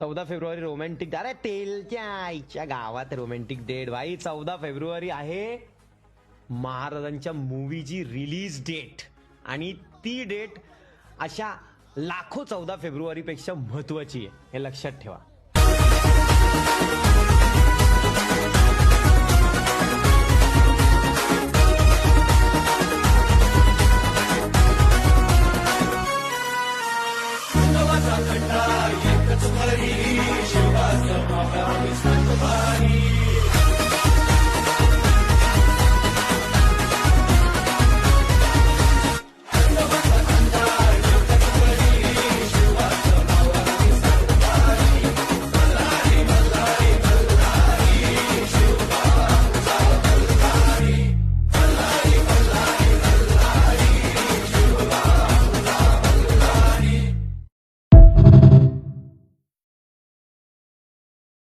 14 February romantic, अरे तेलच्या आईच्या गावात रोमॅन्टिक डेट भाई. 14 फेब्रुवारी आहे महाराजांच्या मूवीची रिलीज डेट. आणि ती डेट अशा लाखो 14 फेब्रुवारी पेक्षा महत्वाची आहे, हे लक्षात ठेवा. एकच हरी शिवाचा विष्णू